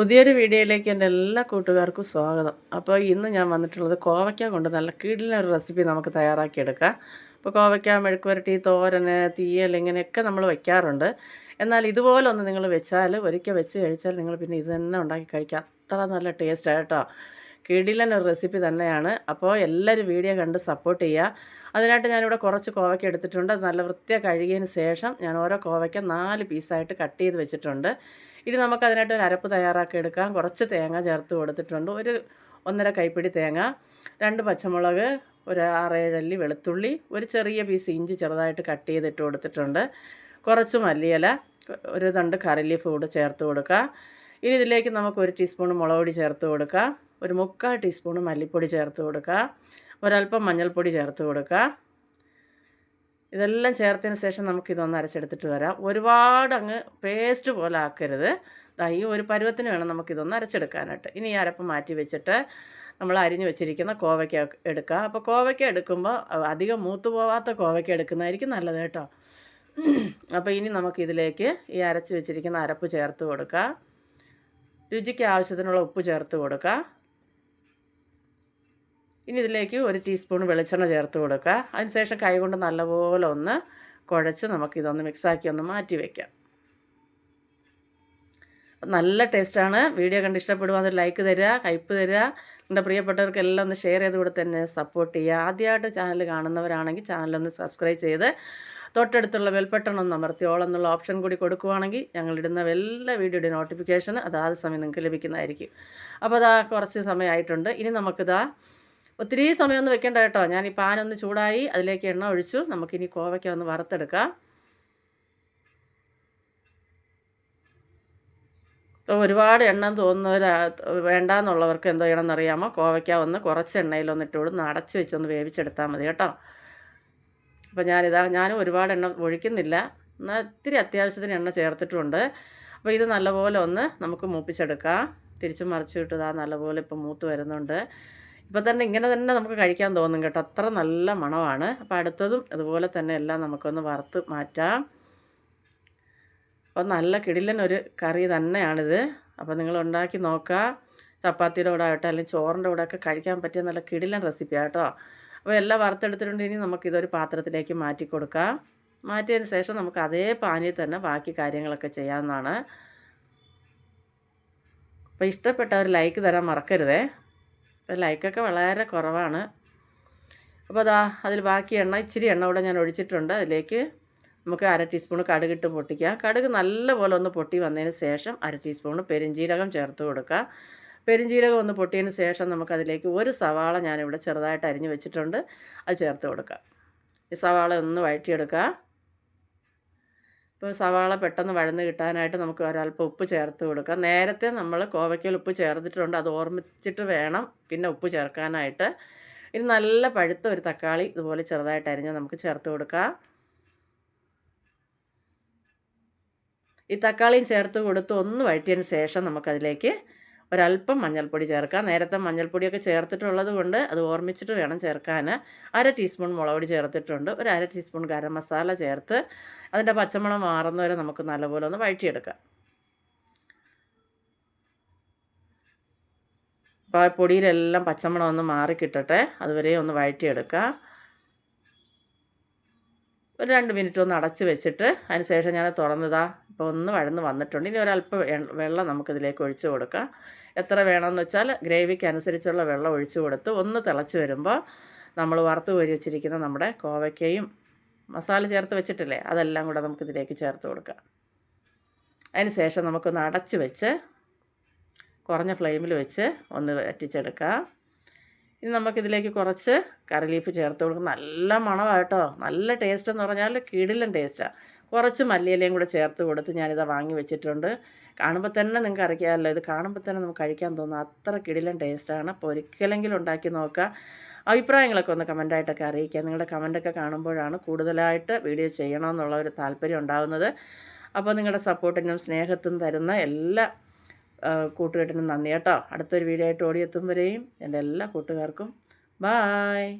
പുതിയൊരു വീഡിയോയിലേക്ക് എൻ്റെ എല്ലാ കൂട്ടുകാർക്കും സ്വാഗതം. അപ്പോൾ ഇന്ന് ഞാൻ വന്നിട്ടുള്ളത് കോവയ്ക്ക കൊണ്ട് നല്ല കിടിലൊരു റെസിപ്പി നമുക്ക് തയ്യാറാക്കിയെടുക്കാം. ഇപ്പോൾ കോവയ്ക്ക മെഴുക്കുവരട്ടി, തോരന്, തീയൽ ഇങ്ങനെയൊക്കെ നമ്മൾ വയ്ക്കാറുണ്ട്. എന്നാൽ ഇതുപോലെ ഒന്ന് നിങ്ങൾ വെച്ചാൽ ഒരിക്കൽ വെച്ച് കഴിച്ചാൽ നിങ്ങൾ പിന്നെ ഇത് തന്നെ ഉണ്ടാക്കി കഴിക്കുക. അത്ര നല്ല ടേസ്റ്റാണ് കേട്ടോ. കിടിലനൊരു റെസിപ്പി തന്നെയാണ്. അപ്പോൾ എല്ലാവരും വീഡിയോ കണ്ട് സപ്പോർട്ട് ചെയ്യുക. അതിനായിട്ട് ഞാനിവിടെ കുറച്ച് കോവയ്ക്ക എടുത്തിട്ടുണ്ട്. അത് നല്ല വൃത്തിയായി കഴുകിയതിന് ശേഷം ഞാൻ ഓരോ കോവയ്ക്ക 4 പീസായിട്ട് കട്ട് ചെയ്ത് വെച്ചിട്ടുണ്ട്. ഇനി നമുക്കതിനായിട്ട് ഒരു അരപ്പ് തയ്യാറാക്കി എടുക്കാം. കുറച്ച് തേങ്ങ ചേർത്ത് കൊടുത്തിട്ടുണ്ട്. 1.5 കൈപ്പിടി തേങ്ങ, 2 പച്ചമുളക്, ഒരു 6-7 അല്ലി വെളുത്തുള്ളി, ഒരു ചെറിയ പീസ് ഇഞ്ചി ചെറുതായിട്ട് കട്ട് ചെയ്തിട്ട് കൊടുത്തിട്ടുണ്ട്. കുറച്ച് മല്ലിയില, ഒരു തണ്ട് കറി ലീഫ് കൂടെ ചേർത്ത് കൊടുക്കുക. ഇനി ഇതിലേക്ക് നമുക്ക് 1 ടീസ്പൂൺ മുളക് പൊടി ചേർത്ത് കൊടുക്കുക, ഒരു 3/4 ടീസ്പൂൺ മല്ലിപ്പൊടി ചേർത്ത് കൊടുക്കുക, ഒരല്പം മഞ്ഞൾപ്പൊടി ചേർത്ത് കൊടുക്കുക. ഇതെല്ലാം ചേർത്തതിന് ശേഷം നമുക്കിതൊന്ന് അരച്ചെടുത്തിട്ട് വരാം. ഒരുപാട് അങ്ങ് പേസ്റ്റ് പോലെ ആക്കരുത്. ഈ ഒരു പരുവത്തിന് വേണം നമുക്കിതൊന്ന് അരച്ചെടുക്കാനായിട്ട്. ഇനി ഈ അരപ്പ് മാറ്റി വെച്ചിട്ട് നമ്മൾ അരിഞ്ഞ് വെച്ചിരിക്കുന്ന കോവയ്ക്ക എടുക്കുക. അപ്പോൾ കോവയ്ക്ക എടുക്കുമ്പോൾ അധികം മൂത്ത് പോവാത്ത കോവയ്ക്ക എടുക്കുന്നതായിരിക്കും നല്ലത് കേട്ടോ. അപ്പോൾ ഇനി നമുക്കിതിലേക്ക് ഈ അരച്ച് വെച്ചിരിക്കുന്ന അരപ്പ് ചേർത്ത് കൊടുക്കുക. രുചിക്ക് ആവശ്യത്തിനുള്ള ഉപ്പ് ചേർത്ത് കൊടുക്കുക. ഇനി ഇതിലേക്ക് 1 ടീസ്പൂൺ വെളിച്ചെണ്ണ ചേർത്ത് കൊടുക്കുക. അതിനുശേഷം കൈകൊണ്ട് നല്ലപോലെ ഒന്ന് കുഴച്ച് നമുക്കിതൊന്ന് മിക്സാക്കി ഒന്ന് മാറ്റി വയ്ക്കാം. നല്ല ടേസ്റ്റാണ്. വീഡിയോ കണ്ട് ഇഷ്ടപ്പെടുവാൻ ലൈക്ക് തരിക, ഹൈപ്പ് തരിക. നിങ്ങളുടെ പ്രിയപ്പെട്ടവർക്കെല്ലാം ഒന്ന് ഷെയർ ചെയ്ത് കൂടെ തന്നെ സപ്പോർട്ട് ചെയ്യുക. ആദ്യമായിട്ട് ചാനൽ കാണുന്നവരാണെങ്കിൽ ചാനലൊന്ന് സബ്സ്ക്രൈബ് ചെയ്ത് തൊട്ടടുത്തുള്ള ബെൽബട്ടൺ ഒന്ന് അമർത്തി ഓൾ എന്നുള്ള ഓപ്ഷൻ കൂടി കൊടുക്കുകയാണെങ്കിൽ ഞങ്ങളിടുന്ന എല്ലാ വീഡിയോയുടെ നോട്ടിഫിക്കേഷൻ അതാത് സമയം നിങ്ങൾക്ക് ലഭിക്കുന്നതായിരിക്കും. അപ്പോൾ അതാ കുറച്ച് സമയമായിട്ടുണ്ട്. ഇനി നമുക്കിതാ ഒത്തിരി സമയമൊന്നും വെക്കേണ്ട കേട്ടോ. ഞാൻ ഈ പാനൊന്ന് ചൂടായി അതിലേക്ക് എണ്ണ ഒഴിച്ചു. നമുക്കിനി കോവയ്ക്ക ഒന്ന് വറുത്തെടുക്കാം. ഒരുപാട് എണ്ണ വേണ്ടാന്നുള്ളവർക്ക് എന്തോ ചെയ്യണമെന്നറിയാമോ, കോവയ്ക്ക ഒന്ന് കുറച്ച് എണ്ണയിലൊന്ന് ഇട്ടുകൊടുത്ത് അടച്ച് വെച്ചൊന്ന് വേവിച്ചെടുത്താൽ മതി കേട്ടോ. അപ്പോൾ ഞാനും ഒരുപാട് എണ്ണ ഒഴിക്കുന്നില്ല, എന്നാൽ ഇത്തിരി അത്യാവശ്യത്തിന് എണ്ണ ചേർത്തിട്ടുമുണ്ട്. അപ്പോൾ ഇത് നല്ലപോലെ ഒന്ന് നമുക്ക് മൂപ്പിച്ചെടുക്കാം. തിരിച്ചും മറിച്ചു ഇട്ടതാ നല്ലപോലെ ഇപ്പം മൂത്ത് വരുന്നുണ്ട്. ഇപ്പോൾ തന്നെ ഇങ്ങനെ തന്നെ നമുക്ക് കഴിക്കാൻ തോന്നും കേട്ടോ, അത്ര നല്ല മണമാണ്. അപ്പോൾ അടുത്തതും അതുപോലെ തന്നെ എല്ലാം നമുക്കൊന്ന് വറുത്ത് മാറ്റാം. അപ്പോൾ നല്ല കിടിലനൊരു കറി തന്നെയാണിത്. അപ്പോൾ നിങ്ങൾ ഉണ്ടാക്കി നോക്കുക. ചപ്പാത്തിയുടെ കൂടെ ആകട്ടെ അല്ലെങ്കിൽ ചോറിൻ്റെ കൂടെ ഒക്കെ കഴിക്കാൻ പറ്റിയ നല്ല കിടിലൻ റെസിപ്പിയാണ് കേട്ടോ. അപ്പോൾ എല്ലാം വറുത്തെടുത്തിട്ടുണ്ട്. ഇനി നമുക്കിതൊരു പാത്രത്തിലേക്ക് മാറ്റി കൊടുക്കാം. മാറ്റിയതിന് ശേഷം നമുക്ക് അതേ പാനിൽ തന്നെ ബാക്കി കാര്യങ്ങളൊക്കെ ചെയ്യാവുന്നതാണ്. അപ്പോൾ ഇഷ്ടപ്പെട്ടവർ ലൈക്ക് തരാൻ മറക്കരുതേ. അപ്പോൾ ലൈക്കൊക്കെ വളരെ കുറവാണ്. അപ്പോൾ അതിൽ ബാക്കി ഇച്ചിരി എണ്ണ കൂടെ ഞാൻ ഒഴിച്ചിട്ടുണ്ട്. അതിലേക്ക് നമുക്ക് 1/2 ടീസ്പൂൺ കടുകിട്ട് പൊട്ടിക്കാം. കടുക് നല്ലപോലെ ഒന്ന് പൊട്ടി വന്നതിന് ശേഷം 1/2 ടീസ്പൂൺ പെരുംജീരകം ചേർത്ത് കൊടുക്കുക. പെരുംജീരകം ഒന്ന് പൊട്ടിയതിന് ശേഷം നമുക്കതിലേക്ക് 1 സവാള ഞാനിവിടെ ചെറുതായിട്ട് അരിഞ്ഞ് വെച്ചിട്ടുണ്ട്, അത് ചേർത്ത് കൊടുക്കുക. ഈ സവാള ഒന്ന് വഴറ്റിയെടുക്കുക. ഇപ്പോൾ സവാള പെട്ടെന്ന് വഴന്ന് കിട്ടാനായിട്ട് നമുക്ക് ഒരല്പം ഉപ്പ് ചേർത്ത് കൊടുക്കുക. നേരത്തെ നമ്മൾ കോവയ്ക്കയിൽ ഉപ്പ് ചേർത്തിട്ടുണ്ട്, അത് ഓർമ്മിച്ചിട്ട് വേണം പിന്നെ ഉപ്പ് ചേർക്കാനായിട്ട്. ഇനി നല്ല പഴുത്ത ഒരു തക്കാളി ഇതുപോലെ ചെറുതായിട്ട് അരിഞ്ഞ് നമുക്ക് ചേർത്ത് കൊടുക്കുക. ഈ തക്കാളിയും ചേർത്ത് കൊടുത്ത് ഒന്ന് വഴറ്റിയതിന് ശേഷം നമുക്കതിലേക്ക് ഒരല്പം മഞ്ഞൾപ്പൊടി ചേർക്കാം. നേരത്തെ മഞ്ഞൾപ്പൊടിയൊക്കെ ചേർത്തിട്ടുള്ളത് കൊണ്ട് അത് ഓർമ്മിച്ചിട്ട് വേണം ചേർക്കാൻ. 1/2 ടീസ്പൂൺ മുളക് പൊടി ചേർത്തിട്ടുണ്ട്. ഒരു 1/2 ടീസ്പൂൺ ഗരം മസാല ചേർത്ത് അതിൻ്റെ പച്ചമണം മാറുന്നവരെ നമുക്ക് നല്ലപോലെ ഒന്ന് വഴറ്റിയെടുക്കാം. അപ്പോൾ ആ പൊടിയിലെല്ലാം പച്ചമണം ഒന്ന് മാറിക്കിട്ടട്ടെ, അതുവരെ ഒന്ന് വഴറ്റിയെടുക്കുക. ഒരു 2 മിനിറ്റ് ഒന്ന് അടച്ച് വെച്ചിട്ട് അതിന് ശേഷം ഞാൻ തുറന്നതാ ഇപ്പോൾ ഒന്ന് വഴന്ന് വന്നിട്ടുണ്ട്. ഇനി ഒരല്പം വെള്ളം നമുക്കിതിലേക്ക് ഒഴിച്ച് കൊടുക്കാം. എത്ര വേണമെന്ന് വെച്ചാൽ ഗ്രേവിക്ക് അനുസരിച്ചുള്ള വെള്ളം ഒഴിച്ച് കൊടുത്ത് ഒന്ന് തിളച്ച് വരുമ്പോൾ നമ്മൾ വറുത്ത് കോരി വെച്ചിരിക്കുന്ന നമ്മുടെ കോവയ്ക്കയും മസാല ചേർത്ത് വെച്ചിട്ടില്ലേ അതെല്ലാം കൂടെ നമുക്കിതിലേക്ക് ചേർത്ത് കൊടുക്കാം. അതിന് ശേഷം നമുക്കൊന്ന് അടച്ച് വെച്ച് കുറഞ്ഞ ഫ്ലെയിമിൽ വെച്ച് ഒന്ന് വറ്റിച്ചെടുക്കാം. ഇനി നമുക്കിതിലേക്ക് കുറച്ച് കറി ലീഫ് ചേർത്ത് കൊടുക്കും. നല്ല മണമാണ് കേട്ടോ, നല്ല ടേസ്റ്റ് എന്ന് പറഞ്ഞാൽ കിടിലൻ ടേസ്റ്റാണ്. കുറച്ച് മല്ലിയിലയും കൂടെ ചേർത്ത് കൊടുത്ത് ഞാനിത് വാങ്ങി വെച്ചിട്ടുണ്ട്. കാണുമ്പോൾ തന്നെ നിങ്ങൾക്ക് അറിയാമല്ലോ, ഇത് കാണുമ്പോൾ തന്നെ നമുക്ക് കഴിക്കാൻ തോന്നും, അത്ര കിടിലൻ ടേസ്റ്റാണ്. അപ്പോൾ ഒരിക്കലെങ്കിലും ഉണ്ടാക്കി നോക്കുക. അഭിപ്രായങ്ങളൊക്കെ ഒന്ന് കമൻറ്റായിട്ടൊക്കെ അറിയിക്കുക. നിങ്ങളുടെ കമൻറ്റൊക്കെ കാണുമ്പോഴാണ് കൂടുതലായിട്ട് വീഡിയോ ചെയ്യണമെന്നുള്ള ഒരു താല്പര്യം ഉണ്ടാകുന്നത്. അപ്പോൾ നിങ്ങളുടെ സപ്പോർട്ടിനും സ്നേഹത്തിനും തരുന്ന എല്ലാ കൂട്ടുകെട്ടിനും നന്ദി കേട്ടോ. അടുത്തൊരു വീഡിയോ ആയിട്ട് ഓടിയെത്തും വരെയും എൻ്റെ എല്ലാ കൂട്ടുകാർക്കും ബായ്.